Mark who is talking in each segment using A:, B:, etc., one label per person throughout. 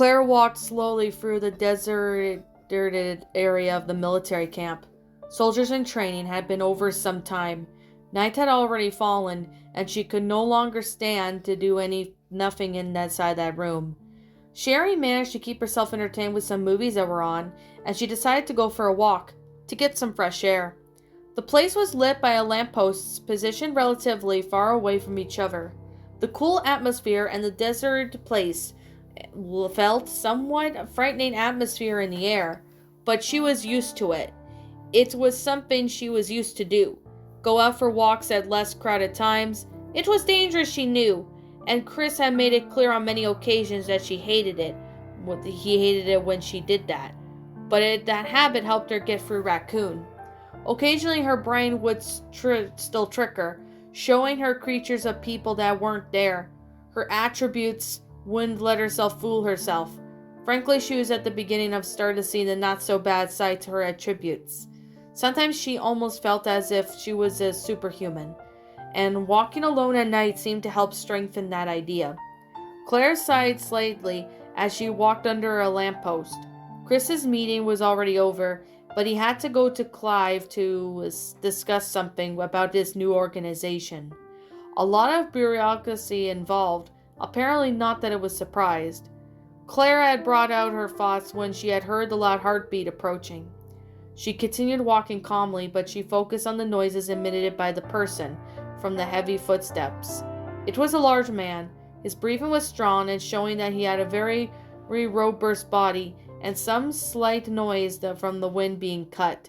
A: Claire walked slowly through the deserted area of the military camp. Soldiers in training had been over some time. Night had already fallen, and she could no longer stand to do nothing inside that room. She already managed to keep herself entertained with some movies that were on, and she decided to go for a walk, to get some fresh air. The place was lit by lampposts positioned relatively far away from each other. The cool atmosphere and the desert place felt somewhat frightening atmosphere in the air, but she was used to it. It was something she was used to do. Go out for walks at less crowded times. It was dangerous, she knew, and Chris had made it clear on many occasions that she hated it. He hated it when she did that. But that habit helped her get through Raccoon. Occasionally her brain would still trick her, showing her creatures of people that weren't there. Her attributes wouldn't let herself fool herself. Frankly, she was at the beginning of starting to see the not-so-bad side to her attributes. Sometimes she almost felt as if she was a superhuman, and walking alone at night seemed to help strengthen that idea. Claire sighed slightly as she walked under a lamppost. Chris's meeting was already over, but he had to go to Clive to discuss something about this new organization. A lot of bureaucracy involved, apparently not that it was surprised. Claire had brought out her thoughts when she had heard the loud heartbeat approaching. She continued walking calmly, but she focused on the noises emitted by the person from the heavy footsteps. It was a large man. His breathing was strong and showing that he had a very robust body and some slight noise from the wind being cut.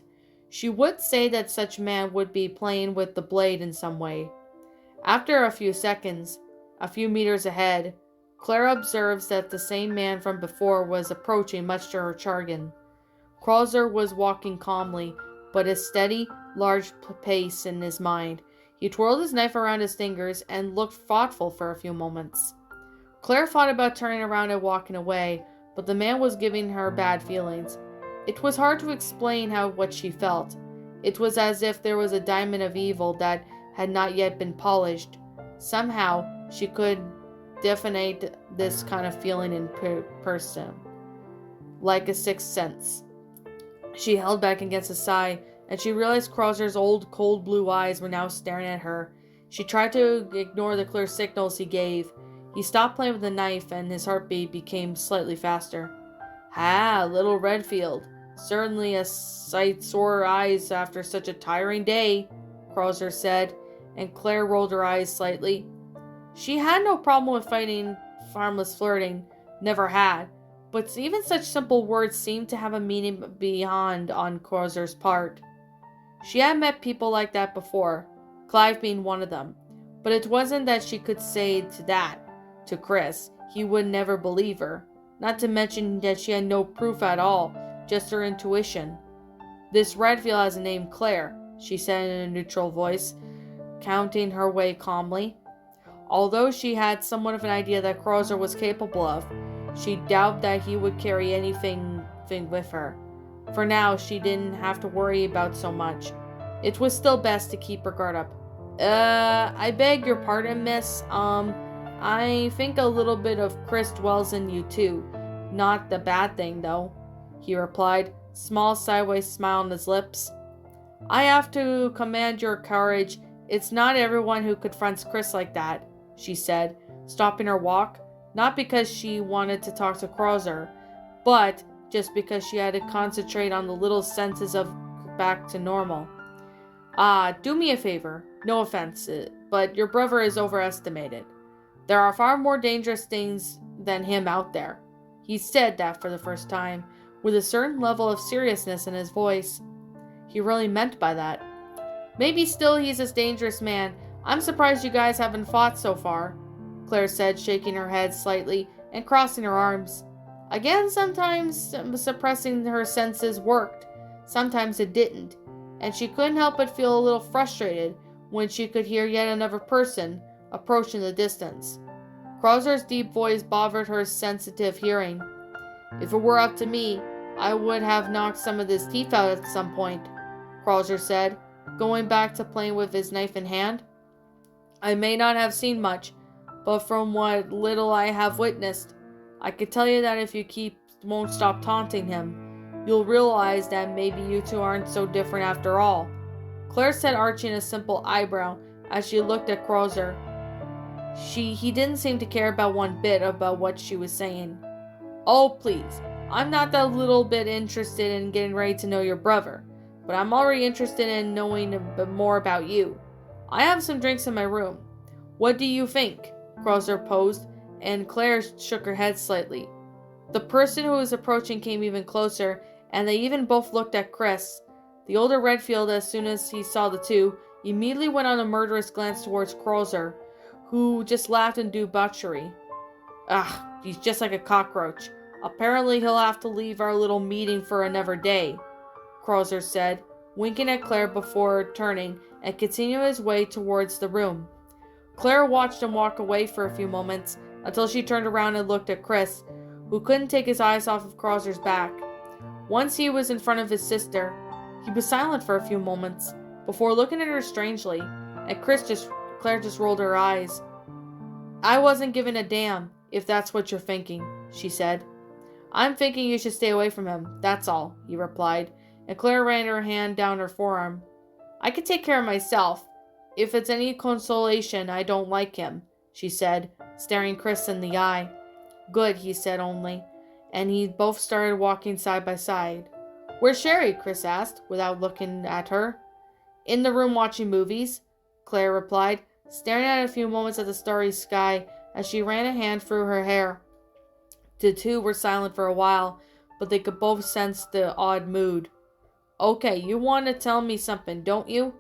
A: She would say that such man would be playing with the blade in some way. After a few seconds, a few meters ahead, Claire observes that the same man from before was approaching, much to her chagrin. Krauser was walking calmly, but a steady, large pace in his mind. He twirled his knife around his fingers and looked thoughtful for a few moments. Claire thought about turning around and walking away, but the man was giving her bad feelings. It was hard to explain what she felt. It was as if there was a diamond of evil that had not yet been polished. Somehow, she could define this kind of feeling in person, like a sixth sense. She held back against a sigh, and she realized Krauser's old, cold blue eyes were now staring at her. She tried to ignore the clear signals he gave. He stopped playing with the knife, and his heartbeat became slightly faster. "Ah, little Redfield. Certainly a sight sore eyes after such a tiring day," Krauser said, and Claire rolled her eyes slightly. She had no problem with fighting harmless flirting, never had, but even such simple words seemed to have a meaning beyond on Krauser's part. She had met people like that before, Clive being one of them, but it wasn't that she could say to Chris. He would never believe her, not to mention that she had no proof at all, just her intuition. "This Redfield has a name, Claire," she said in a neutral voice, counting her way calmly. Although she had somewhat of an idea that Krauser was capable of, she doubted that he would carry anything with her. For now, she didn't have to worry about so much. It was still best to keep her guard up. I beg your pardon, miss. I think a little bit of Chris dwells in you too. Not the bad thing, though," he replied, small sideways smile on his lips. "I have to commend your courage. It's not everyone who confronts Chris like that," she said, stopping her walk, not because she wanted to talk to Krauser, but just because she had to concentrate on the little senses of back to normal. Do me a favor. No offense, but your brother is overestimated. There are far more dangerous things than him out there." He said that for the first time, with a certain level of seriousness in his voice. He really meant by that. "Maybe still he's a dangerous man. I'm surprised you guys haven't fought so far," Claire said, shaking her head slightly and crossing her arms. Again, sometimes suppressing her senses worked, sometimes it didn't, and she couldn't help but feel a little frustrated when she could hear yet another person approach in the distance. Krauser's deep voice bothered her sensitive hearing. "If it were up to me, I would have knocked some of his teeth out at some point," Krauser said, going back to playing with his knife in hand. "I may not have seen much, but from what little I have witnessed, I could tell you that if you won't stop taunting him, you'll realize that maybe you two aren't so different after all. Claire said, arching a simple eyebrow as she looked at Crozer. He didn't seem to care about one bit about what she was saying. Oh, please. I'm not that little bit interested in getting ready to know your brother, but I'm already interested in knowing a bit more about you. I have some drinks in my room. What do you think? Crozer posed, and Claire shook her head slightly. The person who was approaching came even closer, and they even both looked at Chris. The older Redfield, as soon as he saw the two, immediately went on a murderous glance towards Crozer, who just laughed in debauchery. He's just like a cockroach. Apparently he'll have to leave our little meeting for another day, Crozer said, winking at Claire before turning and continuing his way towards the room. Claire watched him walk away for a few moments until she turned around and looked at Chris, who couldn't take his eyes off of Crozer's back. Once he was in front of his sister, he was silent for a few moments before looking at her strangely, and Claire just rolled her eyes. I wasn't giving a damn, if that's what you're thinking, she said. I'm thinking you should stay away from him, that's all, he replied, and Claire ran her hand down her forearm. I can take care of myself. If it's any consolation, I don't like him, she said, staring Chris in the eye. Good, he said only, and he both started walking side by side. Where's Sherry? Chris asked, without looking at her. In the room watching movies, Claire replied, staring at a few moments at the starry sky as she ran a hand through her hair. The two were silent for a while, but they could both sense the odd mood. Okay, you want to tell me something, don't you?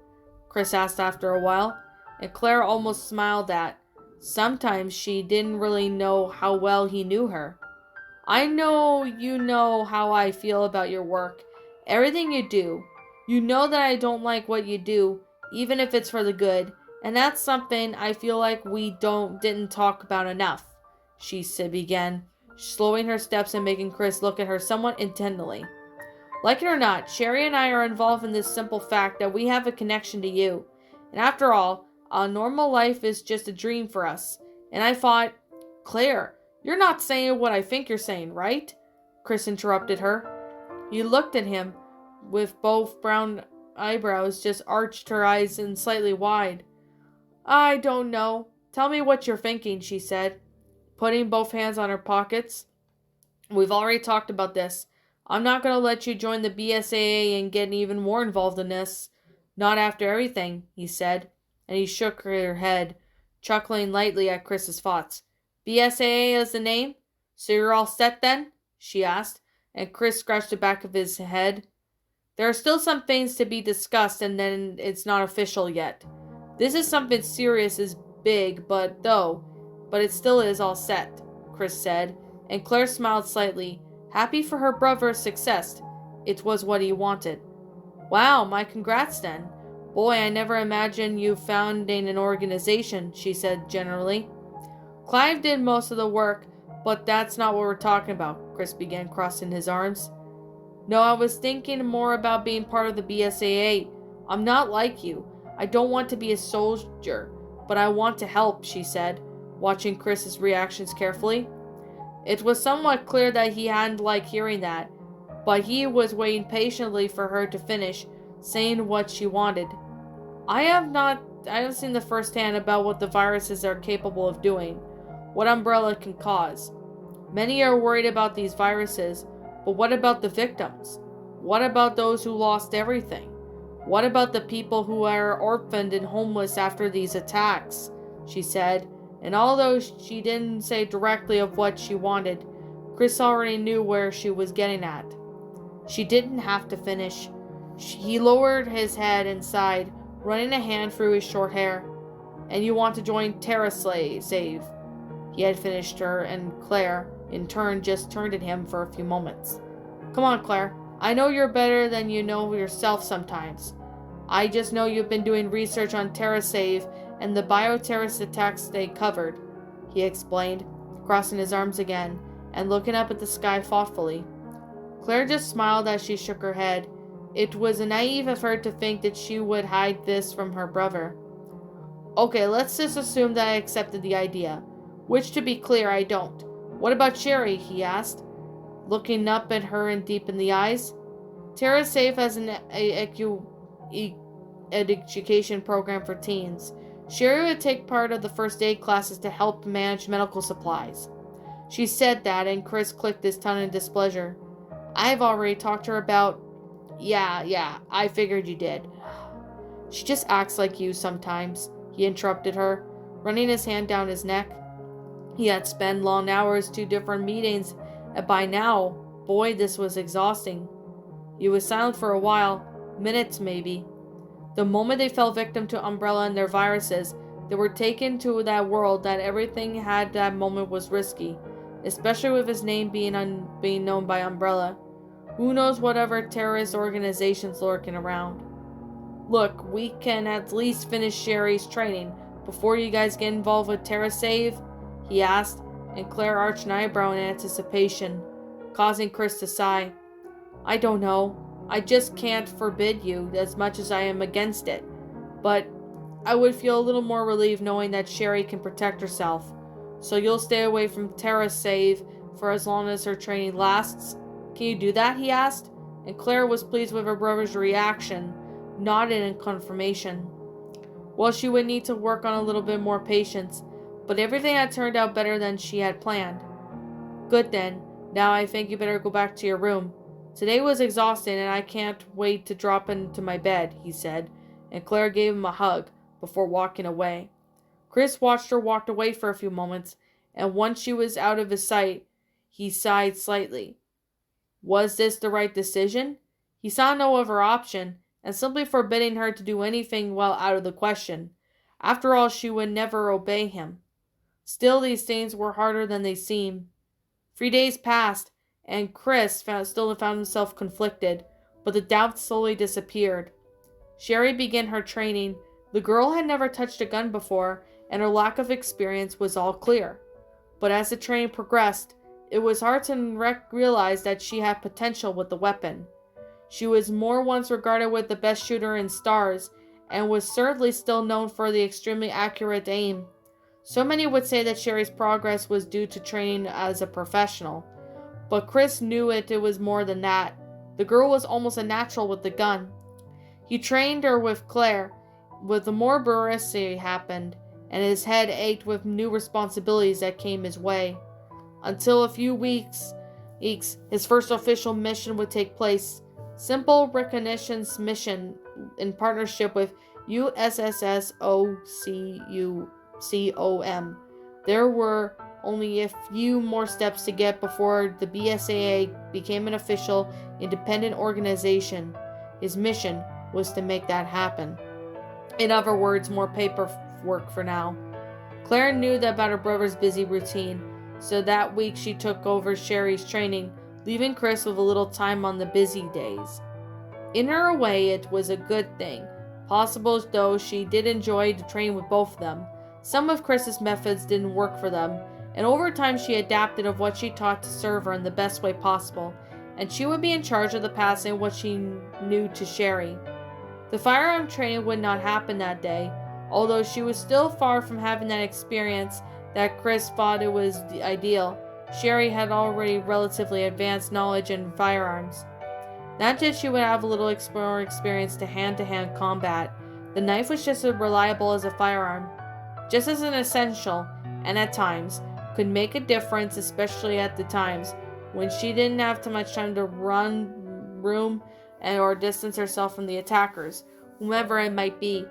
A: Chris asked after a while, and Claire almost smiled at. Sometimes she didn't really know how well he knew her. I know you know how I feel about your work. Everything you do. You know that I don't like what you do, even if it's for the good, and that's something I feel like we didn't talk about enough, she began, slowing her steps and making Chris look at her somewhat intently. Like it or not, Sherry and I are involved in this simple fact that we have a connection to you. And after all, a normal life is just a dream for us. And I thought, Claire, you're not saying what I think you're saying, right? Chris interrupted her. He looked at him with both brown eyebrows just arched, her eyes and slightly wide. I don't know. Tell me what you're thinking, she said, putting both hands on her pockets. We've already talked about this. I'm not going to let you join the BSAA and get even more involved in this. Not after everything, he said, and he shook her head, chuckling lightly at Chris's thoughts. BSAA is the name? So you're all set then? She asked, and Chris scratched the back of his head. There are still some things to be discussed, and then it's not official yet. This is something serious, is big, but it still is all set, Chris said, and Claire smiled slightly, happy for her brother's success. It was what he wanted. Wow, my congrats then. Boy, I never imagined you founding an organization, she said generally. Clive did most of the work, but that's not what we're talking about, Chris began, crossing his arms. No, I was thinking more about being part of the BSAA. I'm not like you. I don't want to be a soldier, but I want to help, she said, watching Chris's reactions carefully. It was somewhat clear that he hadn't liked hearing that, but he was waiting patiently for her to finish saying what she wanted. I have seen the firsthand about what the viruses are capable of doing, what Umbrella can cause. Many are worried about these viruses, but what about the victims? What about those who lost everything? What about the people who are orphaned and homeless after these attacks? She said, and although she didn't say directly of what she wanted, Chris already knew where she was getting at. She didn't have to finish. He lowered his head and sighed, running a hand through his short hair. And you want to join Save. He had finished her, and Claire, in turn, just turned at him for a few moments. Come on, Claire. I know you're better than you know yourself sometimes. I just know you've been doing research on Save and the bioterrorist attacks they covered, he explained, crossing his arms again and looking up at the sky thoughtfully. Claire just smiled as she shook her head. It was naive of her to think that she would hide this from her brother. Okay, let's just assume that I accepted the idea, which, to be clear, I don't. What about Sherry? He asked, looking up at her and deep in the eyes. Tara's safe as an education program for teens. Sherry would take part of the first aid classes to help manage medical supplies. She said that, and Chris clicked his tongue in displeasure. I've already talked to her about... Yeah, I figured you did. She just acts like you sometimes, he interrupted her, running his hand down his neck. He had spent long hours, 2 different meetings, and by now, boy, this was exhausting. He was silent for a while, minutes maybe. The moment they fell victim to Umbrella and their viruses, they were taken to that world that everything had that moment was risky, especially with his name being known by Umbrella. Who knows whatever terrorist organizations lurking around. Look, we can at least finish Sherry's training before you guys get involved with TerraSave, he asked, and Claire arched an eyebrow in anticipation, causing Chris to sigh. I don't know. I just can't forbid you as much as I am against it. But I would feel a little more relieved knowing that Sherry can protect herself. So you'll stay away from TerraSave for as long as her training lasts? Can you do that? He asked, and Claire was pleased with her brother's reaction, nodded in confirmation. Well, she would need to work on a little bit more patience, but everything had turned out better than she had planned. Good then. Now I think you better go back to your room. Today was exhausting and I can't wait to drop into my bed, he said, and Claire gave him a hug before walking away. Chris watched her walk away for a few moments, and once she was out of his sight, he sighed slightly. Was this the right decision? He saw no other option, and simply forbidding her to do anything well out of the question. After all, she would never obey him. Still, these things were harder than they seemed. 3 days passed, and Chris still found himself conflicted, but the doubt slowly disappeared. Sherry began her training. The girl had never touched a gun before, and her lack of experience was all clear. But as the training progressed, it was hard to realize that she had potential with the weapon. She was more once regarded with the best shooter in Stars, and was certainly still known for the extremely accurate aim. So many would say that Sherry's progress was due to training as a professional. But Chris knew it was more than that. The girl was almost a natural with the gun. He trained her with Claire, but the more bureaucracy happened, and his head ached with new responsibilities that came his way. Until a few weeks, his first official mission would take place. Simple reconnaissance mission in partnership with USSSOCUCOM. There were only a few more steps to get before the BSAA became an official, independent organization. His mission was to make that happen. In other words, more paperwork for now. Claire knew about her brother's busy routine, so that week she took over Sherry's training, leaving Chris with a little time on the busy days. In her way, it was a good thing. Possible though she did enjoy to train with both of them. Some of Chris's methods didn't work for them, and over time she adapted of what she taught to serve her in the best way possible, and she would be in charge of the passing what she knew to Sherry. The firearm training would not happen that day, although she was still far from having that experience that Chris thought it was the ideal. Sherry had already relatively advanced knowledge in firearms. Not just she would have a little more experience to hand-to-hand combat. The knife was just as reliable as a firearm, just as an essential, and at times, could make a difference, especially at the times when she didn't have too much time to run, room, or distance herself from the attackers, whomever it might be.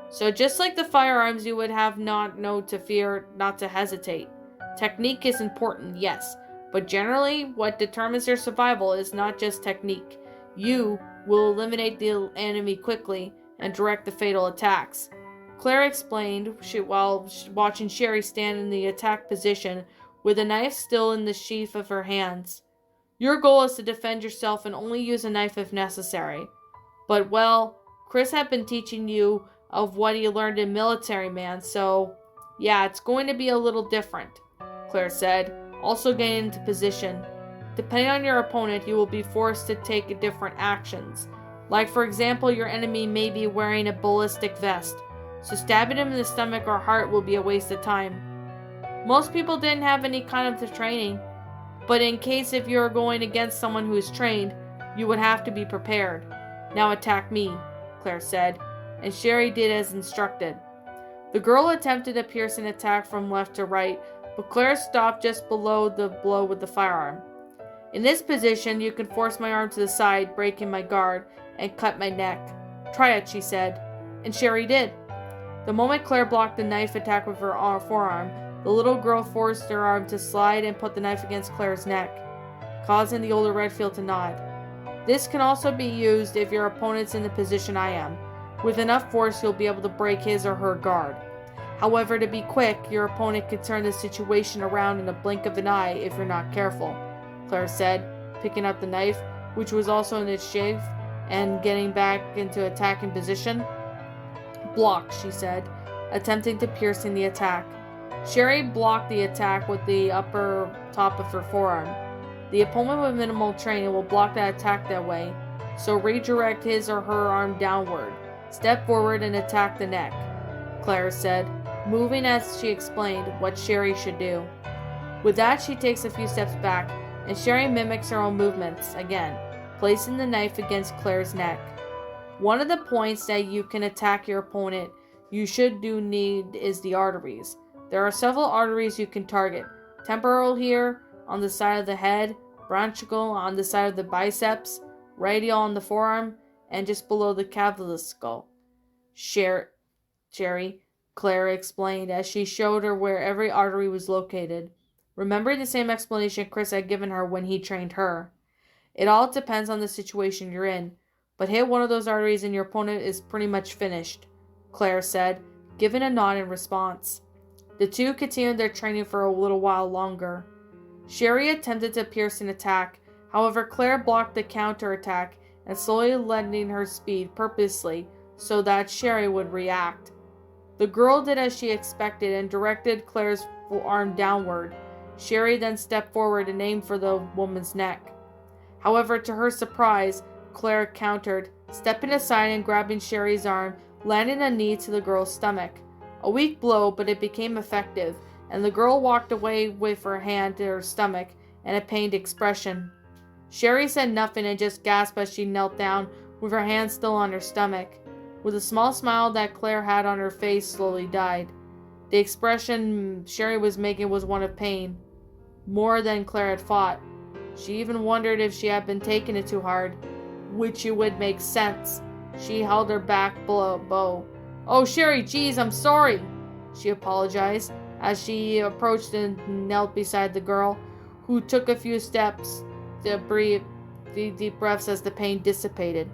A: So just like the firearms, you would have not know to fear, not to hesitate. Technique is important, yes, but generally what determines your survival is not just technique. You will eliminate the enemy quickly and direct the fatal attacks. Claire explained while watching Sherry stand in the attack position with a knife still in the sheath of her hands. Your goal is to defend yourself and only use a knife if necessary. But, well, Chris had been teaching you of what he learned in Military Man, so, yeah, it's going to be a little different, Claire said, also getting into position. Depending on your opponent, you will be forced to take different actions. Like, for example, your enemy may be wearing a ballistic vest, so stabbing him in the stomach or heart will be a waste of time. Most people didn't have any kind of the training, but in case if you're going against someone who is trained, you would have to be prepared. Now attack me, Claire said, and Sherry did as instructed. The girl attempted a piercing attack from left to right, but Claire stopped just below the blow with the firearm. In this position, you can force my arm to the side, breaking my guard, and cut my neck. Try it, she said, and Sherry did. The moment Claire blocked the knife attack with her forearm, the little girl forced her arm to slide and put the knife against Claire's neck, causing the older Redfield to nod. This can also be used if your opponent's in the position I am. With enough force, you'll be able to break his or her guard. However, to be quick, your opponent could turn the situation around in a blink of an eye if you're not careful, Claire said, picking up the knife, which was also in its sheath, and getting back into attacking position. Block, she said, attempting to pierce in the attack. Sherry blocked the attack with the upper top of her forearm. The opponent with minimal training will block that attack that way, so redirect his or her arm downward. Step forward and attack the neck, Claire said, moving as she explained what Sherry should do. With that, she takes a few steps back, and Sherry mimics her own movements again, placing the knife against Claire's neck. One of the points that you can attack your opponent you should need is the arteries. There are several arteries you can target. Temporal here, on the side of the head, branchial on the side of the biceps, radial on the forearm, and just below the cavernous skull. Sherry, Claire explained as she showed her where every artery was located, remembering the same explanation Chris had given her when he trained her. It all depends on the situation you're in, but hit one of those arteries and your opponent is pretty much finished, Claire said, giving a nod in response. The two continued their training for a little while longer. Sherry attempted to pierce an attack, however Claire blocked the counter-attack and slowly lending her speed purposely so that Sherry would react. The girl did as she expected and directed Claire's arm downward. Sherry then stepped forward and aimed for the woman's neck. However, to her surprise, Claire countered, stepping aside and grabbing Sherry's arm, landing a knee to the girl's stomach. A weak blow, but it became effective, and the girl walked away with her hand to her stomach and a pained expression. Sherry said nothing and just gasped as she knelt down with her hand still on her stomach. With a small smile that Claire had on her face slowly died. The expression Sherry was making was one of pain, more than Claire had thought. She even wondered if she had been taking it too hard, which it would make sense. She held her back bow. "Oh, Sherry, geez, I'm sorry," she apologized as she approached and knelt beside the girl, who took a few steps to breathe deep breaths as the pain dissipated.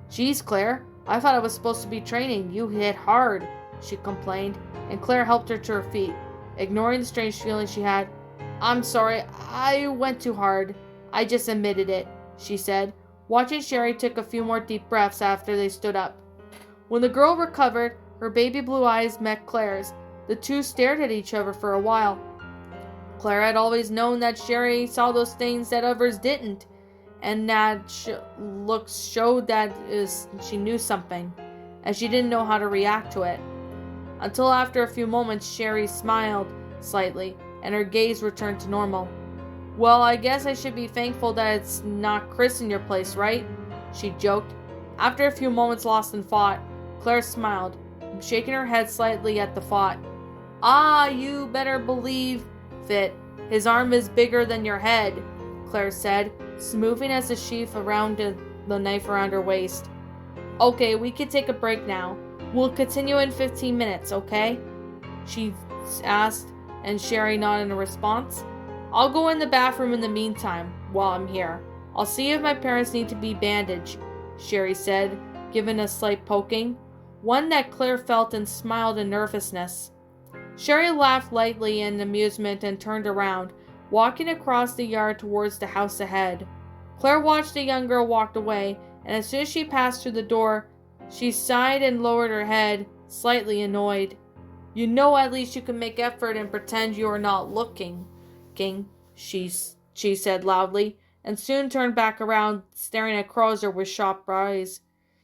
A: "Geez, Claire, I thought I was supposed to be training. You hit hard," she complained, and Claire helped her to her feet, ignoring the strange feeling she had. "I'm sorry, I went too hard. I just admitted it," she said, watching Sherry take a few more deep breaths after they stood up. When the girl recovered, her baby blue eyes met Claire's. The two stared at each other for a while. Claire had always known that Sherry saw those things that others didn't, and that looks showed that she knew something, and she didn't know how to react to it. Until after a few moments, Sherry smiled slightly, and her gaze returned to normal. "Well, I guess I should be thankful that it's not Chris in your place, right?" she joked. After a few moments lost in thought, Claire smiled, shaking her head slightly at the thought. "Ah, you better believe it. His arm is bigger than your head," Claire said, smoothing as the sheath around the knife around her waist. "Okay, we can take a break now. We'll continue in 15 minutes, okay?" she asked, and Sherry nodded in response. "I'll go in the bathroom in the meantime while I'm here. I'll see if my parents need to be bandaged," Sherry said, giving a slight poking, one that Claire felt and smiled in nervousness. Sherry laughed lightly in amusement and turned around, walking across the yard towards the house ahead. Claire watched the young girl walk away, and as soon as she passed through the door, she sighed and lowered her head, slightly annoyed. "You know, at least you can make effort and pretend you are not looking, King," she said loudly, and soon turned back around, staring at Crozer with sharp eyes.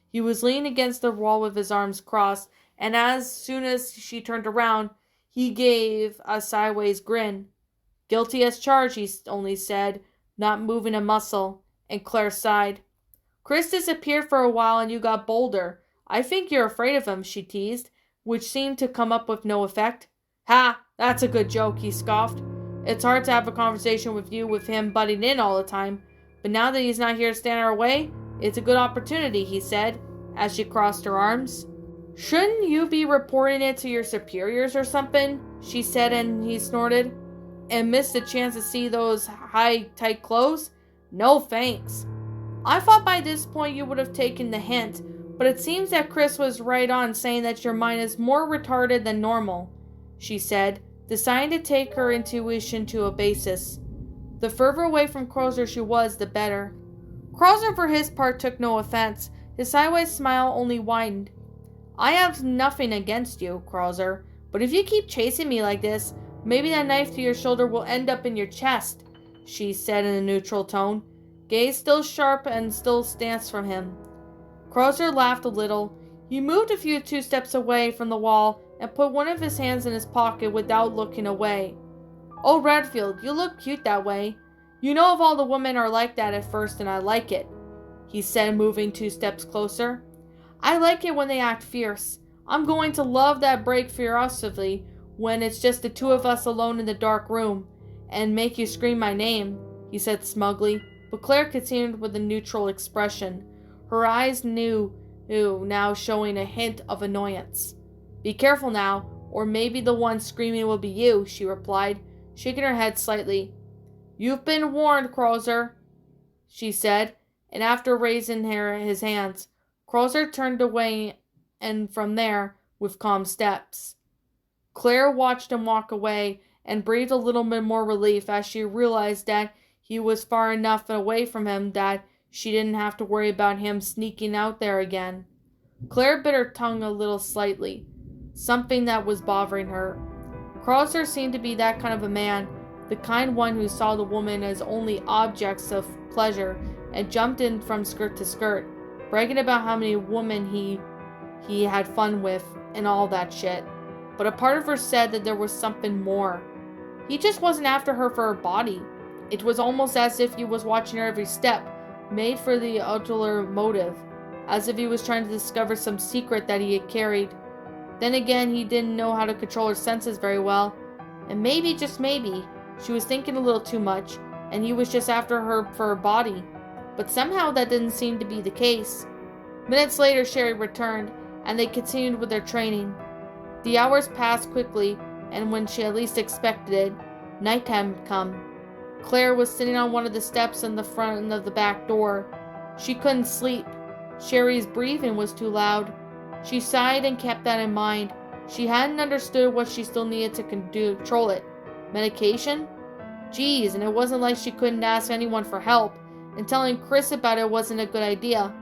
A: He was leaning against the wall with his arms crossed, and as soon as she turned around, He gave a sideways grin. Guilty as charged, he only said, not moving a muscle, and Claire sighed. Chris disappeared for a while and you got bolder. I think you're afraid of him, she teased, which seemed to come up with no effect. Ha! That's a good joke, he scoffed. It's hard to have a conversation with you with him butting in all the time, but now that he's not here to stand in our way, it's a good opportunity, he said, as she crossed her arms. Shouldn't you be reporting it to your superiors or something? She said, and he snorted. And missed the chance to see those high, tight clothes? No thanks. I thought by this point you would have taken the hint, but it seems that Chris was right on saying that your mind is more retarded than normal, she said, deciding to take her intuition to a basis. The further away from Crozer she was, the better. Crozer, for his part, took no offense. His sideways smile only widened. I have nothing against you, Crozer, but if you keep chasing me like this, maybe that knife to your shoulder will end up in your chest, she said in a neutral tone, gaze still sharp and still stance from him. Crozer laughed a little. He moved a few 2 steps away from the wall and put one of his hands in his pocket without looking away. Oh, Redfield, you look cute that way. You know if all the women are like that at first, and I like it, he said, moving 2 steps closer. I like it when they act fierce. I'm going to love that break furiously when it's just the 2 of us alone in the dark room, and make you scream my name, he said smugly, but Claire continued with a neutral expression, her eyes now showing a hint of annoyance. Be careful now, or maybe the one screaming will be you, she replied, shaking her head slightly. You've been warned, Crozer, she said, and after raising his hands, Crozer turned away, and from there, with calm steps. Claire watched him walk away and breathed a little bit more relief as she realized that he was far enough away from him that she didn't have to worry about him sneaking out there again. Claire bit her tongue a little slightly, something that was bothering her. Crozer seemed to be that kind of a man, the kind one who saw the woman as only objects of pleasure and jumped in from skirt to skirt, bragging about how many women he had fun with and all that shit. But a part of her said that there was something more. He just wasn't after her for her body. It was almost as if he was watching her every step, made for the ulterior motive, as if he was trying to discover some secret that he had carried. Then again, he didn't know how to control her senses very well, and maybe, just maybe, she was thinking a little too much, and he was just after her for her body. But somehow that didn't seem to be the case. Minutes later, Sherry returned, and they continued with their training. The hours passed quickly, and when she at least expected it, nighttime had come. Claire was sitting on one of the steps in the front of the back door. She couldn't sleep. Sherry's breathing was too loud. She sighed and kept that in mind. She hadn't understood what she still needed to control it. Medication? Geez, and it wasn't like she couldn't ask anyone for help, and telling Chris about it wasn't a good idea.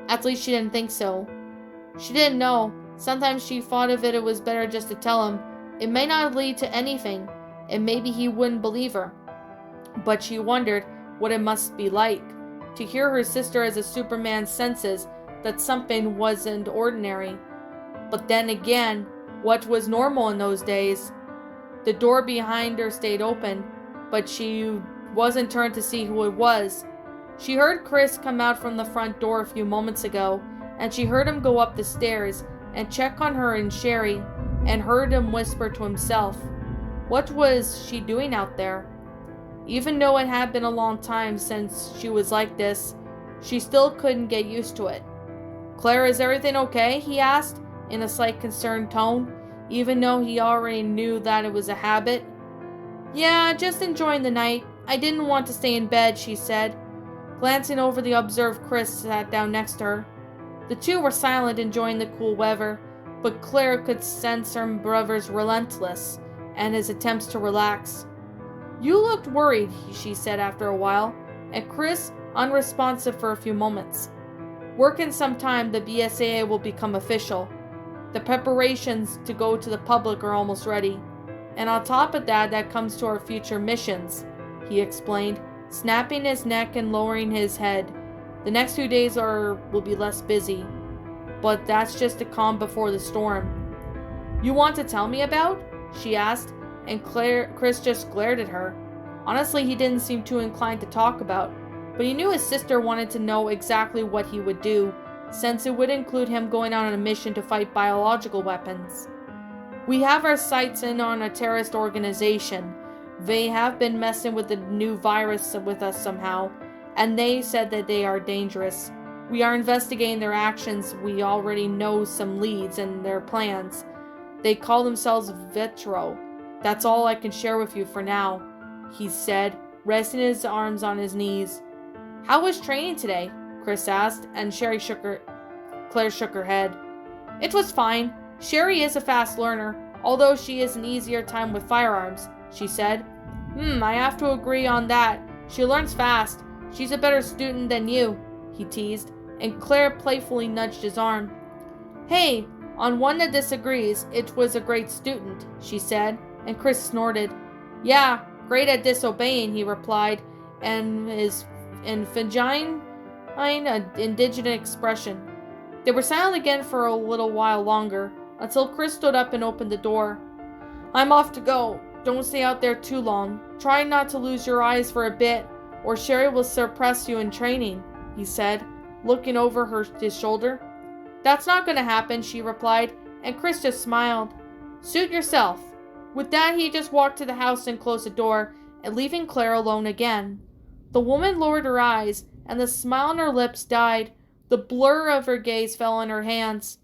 A: At least she didn't think so. She didn't know. Sometimes she thought of it was better just to tell him. It may not lead to anything, and maybe he wouldn't believe her. But she wondered what it must be like to hear her sister as a Superman senses that something wasn't ordinary. But then again, what was normal in those days? The door behind her stayed open, but she wasn't turned to see who it was. She heard Chris come out from the front door a few moments ago, and she heard him go up the stairs and check on her and Sherry, and heard him whisper to himself. What was she doing out there? Even though it had been a long time since she was like this, she still couldn't get used to it. Claire, is everything okay? He asked, in a slight concerned tone, even though he already knew that it was a habit. Yeah, just enjoying the night. I didn't want to stay in bed, she said. Glancing over the observed Chris sat down next to her. The two were silent, enjoying the cool weather, but Claire could sense her brother's relentless and his attempts to relax. You looked worried, she said after a while, and Chris unresponsive for a few moments. Work in some time, the BSAA will become official. The preparations to go to the public are almost ready. And on top of that, that comes to our future missions, he explained, snapping his neck and lowering his head. The next few days will be less busy, but that's just the calm before the storm. You want to tell me about? she asked, and Chris just glared at her. Honestly, he didn't seem too inclined to talk about, but he knew his sister wanted to know exactly what he would do, since it would include him going on a mission to fight biological weapons. We have our sights in on a terrorist organization. They have been messing with the new virus with us somehow, and they said that they are dangerous. We are investigating their actions. We already know some leads and their plans. They call themselves Vitro. That's all I can share with you for now, he said, resting his arms on his knees. How was training today? Chris asked, and Claire shook her head. It was fine. Sherry is a fast learner, although she has an easier time with firearms, she said. I have to agree on that. She learns fast. She's a better student than you, he teased, and Claire playfully nudged his arm. Hey, on one that disagrees, it was a great student, she said, and Chris snorted. Yeah, great at disobeying, he replied, and his fingine an indignant expression. They were silent again for a little while longer, until Chris stood up and opened the door. I'm off to go. Don't stay out there too long. Try not to lose your eyes for a bit, or Sherry will suppress you in training, he said, looking over his shoulder. That's not going to happen, she replied, and Chris just smiled. Suit yourself. With that, he just walked to the house and closed the door, and leaving Claire alone again. The woman lowered her eyes, and the smile on her lips died. The blur of her gaze fell on her hands.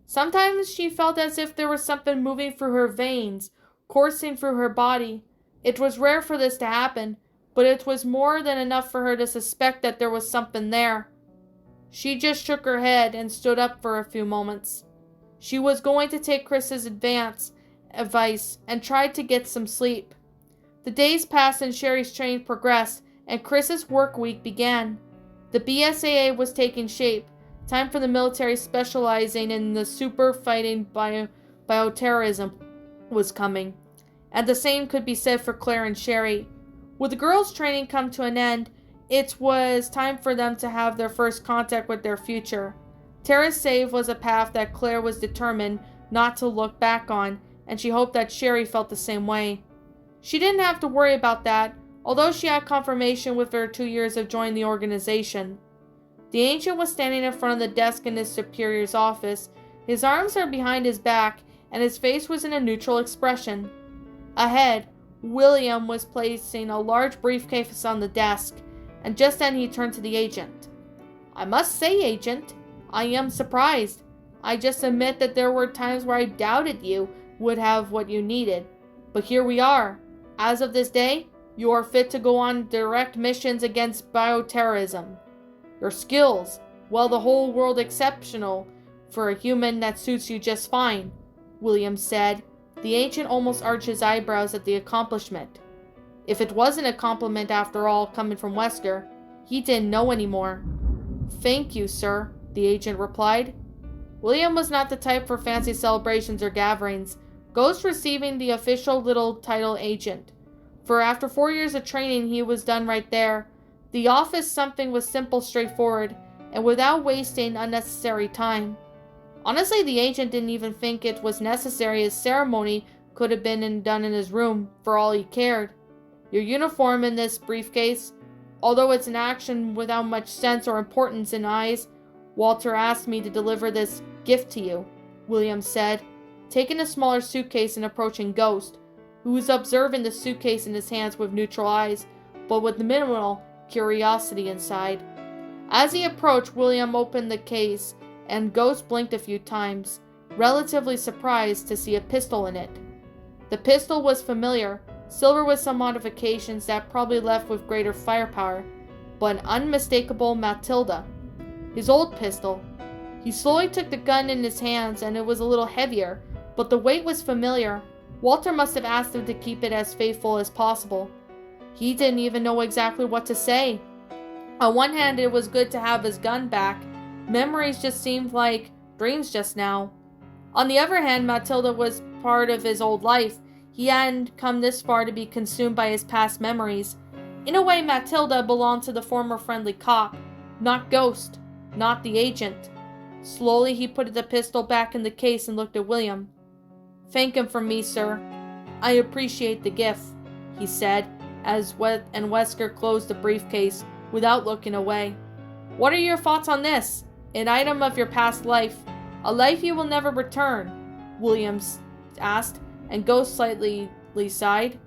A: Sometimes she felt as if there was something moving through her veins, coursing through her body. It was rare for this to happen, but it was more than enough for her to suspect that there was something there. She just shook her head and stood up for a few moments. She was going to take Chris's advice and tried to get some sleep. The days passed and Sherry's training progressed, and Chris's work week began. The BSAA was taking shape. Time for the military specializing in the super fighting bioterrorism was coming. And the same could be said for Claire and Sherry. With the girls' training come to an end, it was time for them to have their first contact with their future. Tara's save was a path that Claire was determined not to look back on, and she hoped that Sherry felt the same way. She didn't have to worry about that, although she had confirmation with her 2 years of joining the organization. The ancient was standing in front of the desk in his superior's office. His arms were behind his back, and his face was in a neutral expression. Ahead, William was placing a large briefcase on the desk, and just then he turned to the agent. I must say, Agent, I am surprised. I just admit that there were times where I doubted you would have what you needed. But here we are. As of this day, you are fit to go on direct missions against bioterrorism. Your skills, well, the whole world exceptional for a human that suits you just fine, William said. The ancient almost arched his eyebrows at the accomplishment. If it wasn't a compliment after all coming from Wesker, he didn't know anymore. Thank you, sir, the agent replied. William was not the type for fancy celebrations or gatherings, Ghost receiving the official little title agent. For after 4 years of training, he was done right there. The office something was simple, straightforward, and without wasting unnecessary time. Honestly, the agent didn't even think it was necessary. His ceremony could have been done in his room, for all he cared. Your uniform in this briefcase, although it's an action without much sense or importance in eyes, Walter asked me to deliver this gift to you, William said, taking a smaller suitcase and approaching Ghost, who was observing the suitcase in his hands with neutral eyes, but with minimal curiosity inside. As he approached, William opened the case, and Ghost blinked a few times, relatively surprised to see a pistol in it. The pistol was familiar, silver with some modifications that probably left with greater firepower, but an unmistakable Matilda. His old pistol. He slowly took the gun in his hands, and it was a little heavier, but the weight was familiar. Walter must have asked him to keep it as faithful as possible. He didn't even know exactly what to say. On one hand, it was good to have his gun back. Memories just seemed like dreams just now. On the other hand, Matilda was part of his old life. He hadn't come this far to be consumed by his past memories. In a way, Matilda belonged to the former friendly cop, not Ghost, not the agent. Slowly, he put the pistol back in the case and looked at William. Thank him from me, sir. I appreciate the gift, he said, as Wesker closed the briefcase without looking away. What are your thoughts on this? An item of your past life. A life you will never return, Williams asked, and Ghost slightly sighed.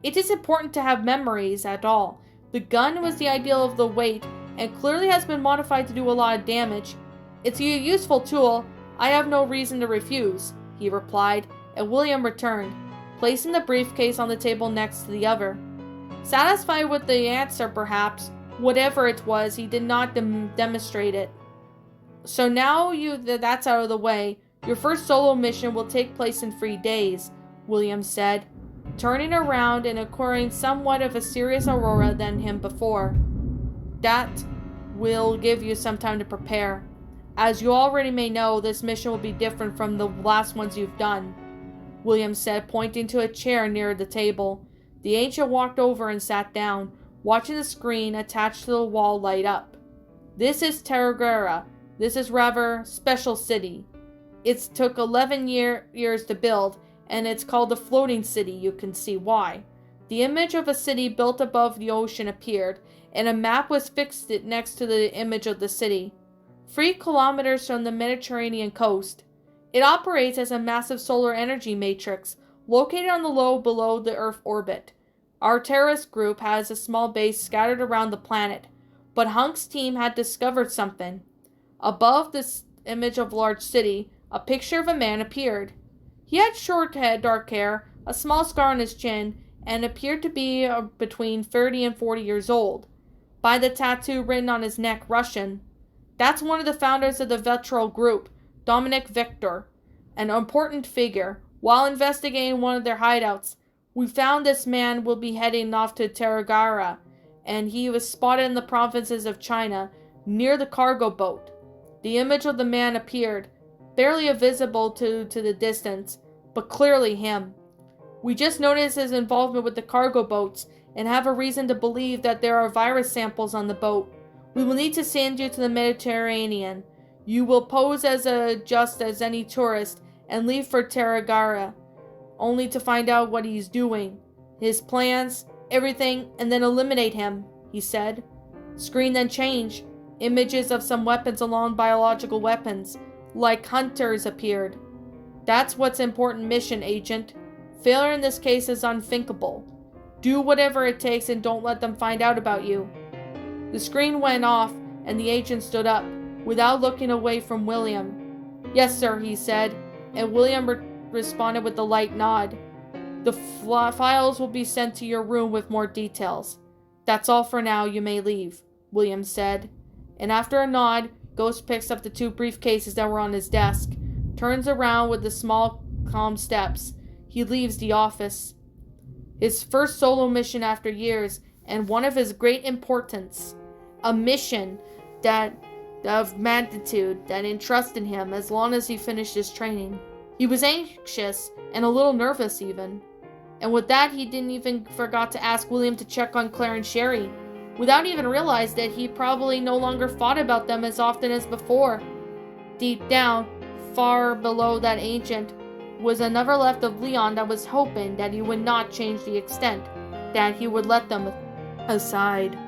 A: It is important to have memories at all. The gun was the ideal of the weight, and clearly has been modified to do a lot of damage. It's a useful tool. I have no reason to refuse, he replied, and William returned, placing the briefcase on the table next to the other. Satisfied with the answer, perhaps, whatever it was, he did not demonstrate it. So now that's out of the way, your first solo mission will take place in 3 days, William said, turning around and acquiring somewhat of a serious aura than him before. That will give you some time to prepare. As you already may know, this mission will be different from the last ones you've done, William said, pointing to a chair near the table. The ancient walked over and sat down, watching the screen attached to the wall light up. This is Terragara. This is rather special city. It took 11 years to build, and it's called the floating city. You can see why. The image of a city built above the ocean appeared, and a map was fixed next to the image of the city. 3 kilometers from the Mediterranean coast. It operates as a massive solar energy matrix, located on the low below the Earth orbit. Our terrorist group has a small base scattered around the planet, but Hunk's team had discovered something. Above this image of large city, a picture of a man appeared. He had short dark hair, a small scar on his chin, and appeared to be between 30 and 40 years old. By the tattoo written on his neck, Russian. That's one of the founders of the Vetrol group, Dominic Victor, an important figure. While investigating one of their hideouts, we found this man will be heading off to Terragara, and he was spotted in the provinces of China, near the cargo boat. The image of the man appeared, barely visible to the distance, but clearly him. We just noticed his involvement with the cargo boats, and have a reason to believe that there are virus samples on the boat. We will need to send you to the Mediterranean. You will pose as just as any tourist, and leave for Terragara, only to find out what he's doing, his plans, everything, and then eliminate him, he said. Screen then changed. Images of some weapons along biological weapons, like hunters, appeared. That's what's important mission, Agent. Failure in this case is unthinkable. Do whatever it takes and don't let them find out about you. The screen went off and the agent stood up, without looking away from William. Yes, sir, he said, and William responded with a light nod. The files will be sent to your room with more details. That's all for now, you may leave, William said. And after a nod, Ghost picks up the 2 briefcases that were on his desk, turns around with the small, calm steps. He leaves the office. His first solo mission after years, and one of his great importance. A mission of magnitude that entrusted him as long as he finished his training. He was anxious and a little nervous even. And with that, he didn't even forgot to ask William to check on Claire and Sherry, without even realizing that he probably no longer thought about them as often as before. Deep down, far below that ancient, was another left of Leon that was hoping that he would not change the extent that he would let them aside.